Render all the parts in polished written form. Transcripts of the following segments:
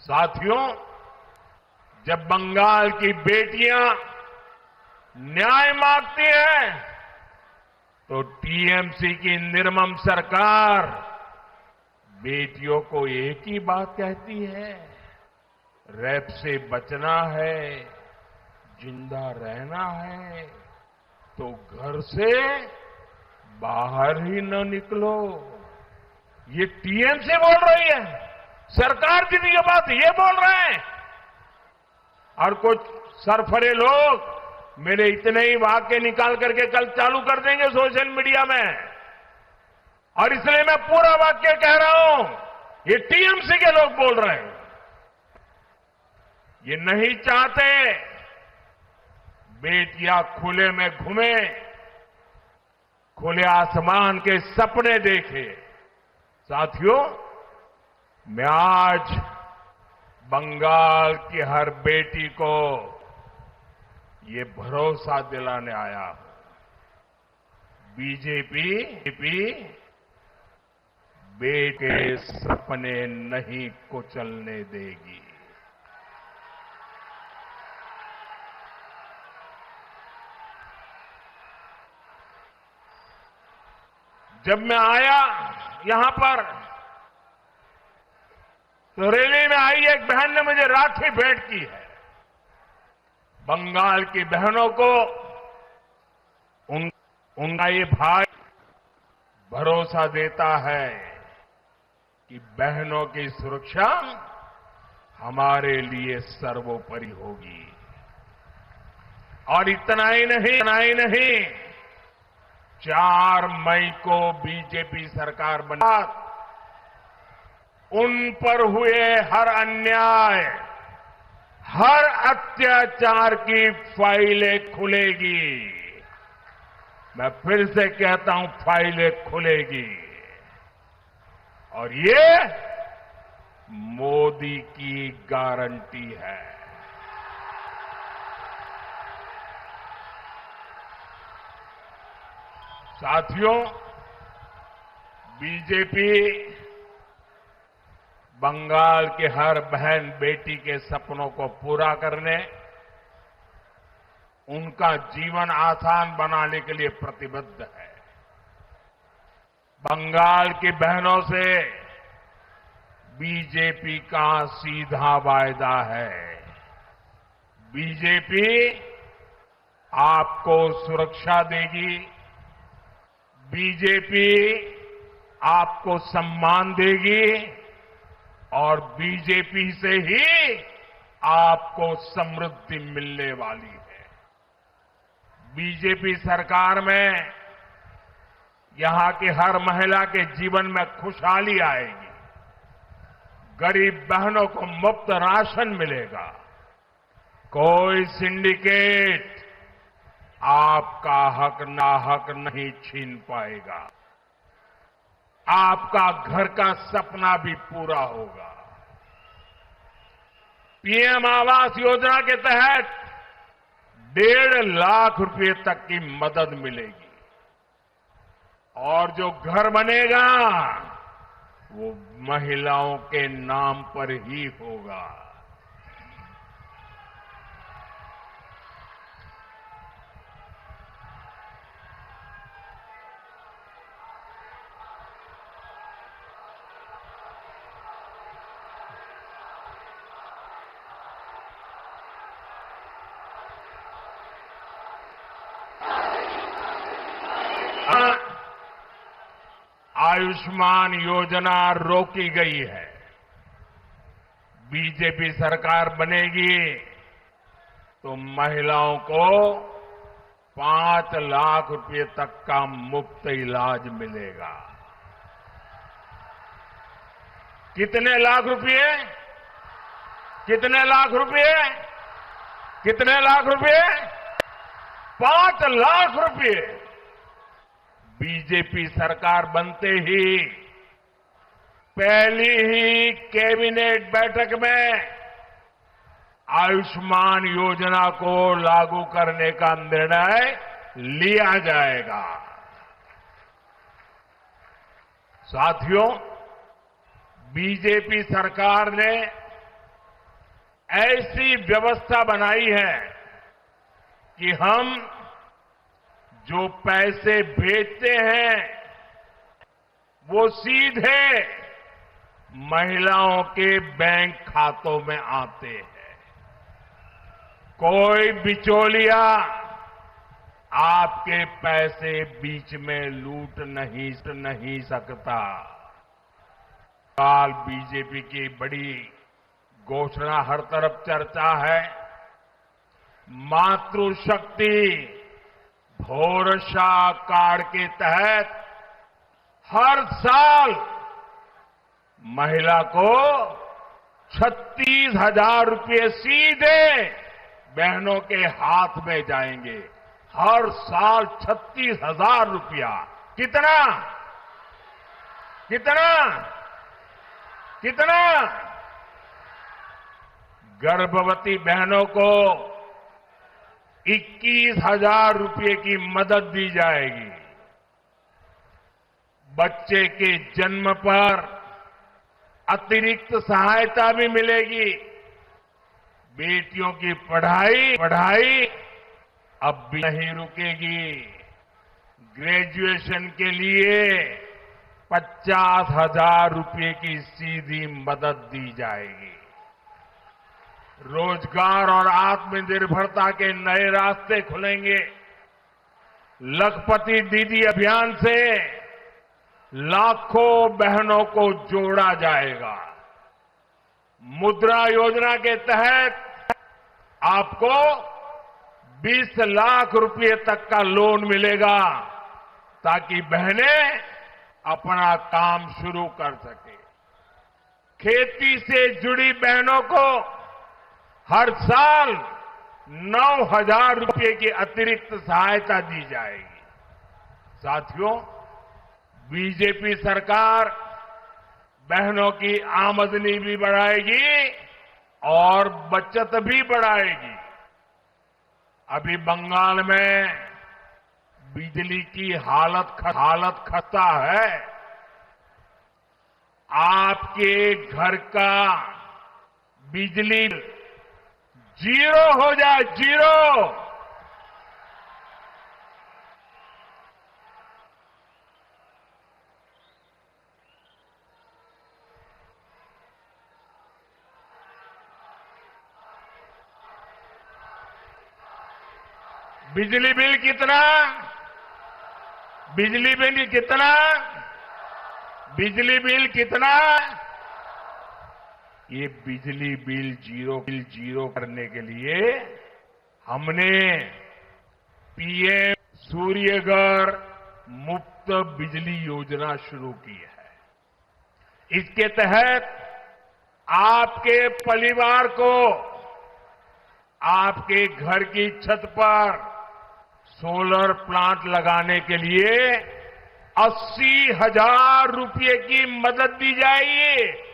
साथियों, जब बंगाल की बेटियां न्याय मांगती हैं, तो टीएमसी की निर्मम सरकार बेटियों को एक ही बात कहती है, रेप से बचना है, जिंदा रहना है, तो घर से बाहर ही न निकलो। ये टीएमसी बोल रही है, सरकार की भी ये बात ये बोल रहे हैं। और कुछ सरफरे लोग मेरे इतने ही वाक्य निकाल करके कल चालू कर देंगे सोशल मीडिया में, और इसलिए मैं पूरा वाक्य कह रहा हूं, ये टीएमसी के लोग बोल रहे हैं। ये नहीं चाहते बेटियां खुले में घूमे, खुले आसमान के सपने देखे। साथियों, मैं आज बंगाल की हर बेटी को ये भरोसा दिलाने आया हूं, बीजेपी बेटे सपने नहीं कुचलने देगी। जब मैं आया यहां पर, तो रैली में आई एक बहन ने मुझे राखी भेंट की है। बंगाल की बहनों को उनका ये भाई भरोसा देता है कि बहनों की सुरक्षा हमारे लिए सर्वोपरि होगी। और इतना ही नहीं, 4 मई को बीजेपी सरकार बना, उन पर हुए हर अन्याय, हर अत्याचार की फाइलें खुलेगी। मैं फिर से कहता हूं, फाइलें खुलेगी। और ये मोदी की गारंटी है। साथियों, बीजेपी बंगाल की हर बहन बेटी के सपनों को पूरा करने, उनका जीवन आसान बनाने के लिए प्रतिबद्ध है। बंगाल की बहनों से बीजेपी का सीधा वायदा है। बीजेपी आपको सुरक्षा देगी, बीजेपी आपको सम्मान देगी, और बीजेपी से ही आपको समृद्धि मिलने वाली है। बीजेपी सरकार में यहां की हर महिला के जीवन में खुशहाली आएगी, गरीब बहनों को मुफ्त राशन मिलेगा, कोई सिंडिकेट आपका हक नाहक नहीं छीन पाएगा, आपका घर का सपना भी पूरा होगा। पीएम आवास योजना के तहत 1.5 लाख रुपए तक की मदद मिलेगी, और जो घर बनेगा वो महिलाओं के नाम पर ही होगा। आयुष्मान योजना रोकी गई है। बीजेपी सरकार बनेगी तो महिलाओं को 5 लाख रुपए तक का मुफ्त इलाज मिलेगा। कितने लाख रुपए? कितने लाख रुपए? कितने लाख रुपए? 5 लाख रुपए। बीजेपी सरकार बनते ही पहली ही कैबिनेट बैठक में आयुष्मान योजना को लागू करने का निर्णय लिया जाएगा। साथियों, बीजेपी सरकार ने ऐसी व्यवस्था बनाई है कि हम जो पैसे भेजते हैं वो सीधे महिलाओं के बैंक खातों में आते हैं। कोई बिचौलिया आपके पैसे बीच में लूट नहीं सकता। काल बीजेपी की बड़ी घोषणा हर तरफ चर्चा है। मातृशक्ति भरोसा कार्ड के तहत हर साल महिला को 36,000 रुपये सीधे बहनों के हाथ में जाएंगे। हर साल 36,000 रुपया। कितना कितना कितना? गर्भवती बहनों को 21,000 रुपये की मदद दी जाएगी। बच्चे के जन्म पर अतिरिक्त सहायता भी मिलेगी। बेटियों की पढ़ाई अब भी नहीं रुकेगी। ग्रेजुएशन के लिए 50,000 रुपये की सीधी मदद दी जाएगी। रोजगार और आत्मनिर्भरता के नए रास्ते खुलेंगे। लखपति दीदी अभियान से लाखों बहनों को जोड़ा जाएगा। मुद्रा योजना के तहत आपको 20 लाख रुपए तक का लोन मिलेगा ताकि बहनें अपना काम शुरू कर सके। खेती से जुड़ी बहनों को हर साल 9,000 रुपये की अतिरिक्त सहायता दी जाएगी। साथियों, बीजेपी सरकार बहनों की आमदनी भी बढ़ाएगी और बचत भी बढ़ाएगी। अभी बंगाल में बिजली की हालत खस्ता है। आपके घर का बिजली जीरो हो जाए, जीरो। बिजली बिल कितना? बिजली बिल कितना? बिजली बिल कितना? ये बिजली बिल जीरो करने के लिए हमने पीएम सूर्यघर मुफ्त बिजली योजना शुरू की है। इसके तहत आपके परिवार को आपके घर की छत पर सोलर प्लांट लगाने के लिए 80,000 रुपये की मदद दी जाएगी।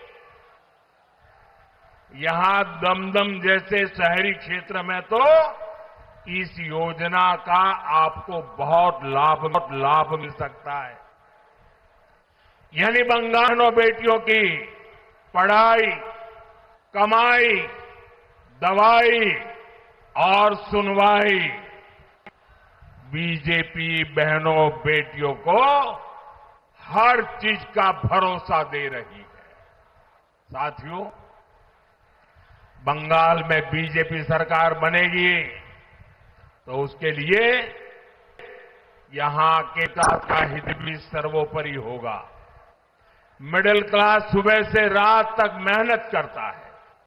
यहां दमदम जैसे शहरी क्षेत्र में तो इस योजना का आपको बहुत लाभ मिल सकता है। यानी बंगालों बेटियों की पढ़ाई, कमाई, दवाई और सुनवाई बीजेपी बहनों बेटियों को हर चीज का भरोसा दे रही है। साथियों, बंगाल में बीजेपी सरकार बनेगी तो उसके लिए यहां के का हित भी सर्वोपरि होगा। मिडिल क्लास सुबह से रात तक मेहनत करता है।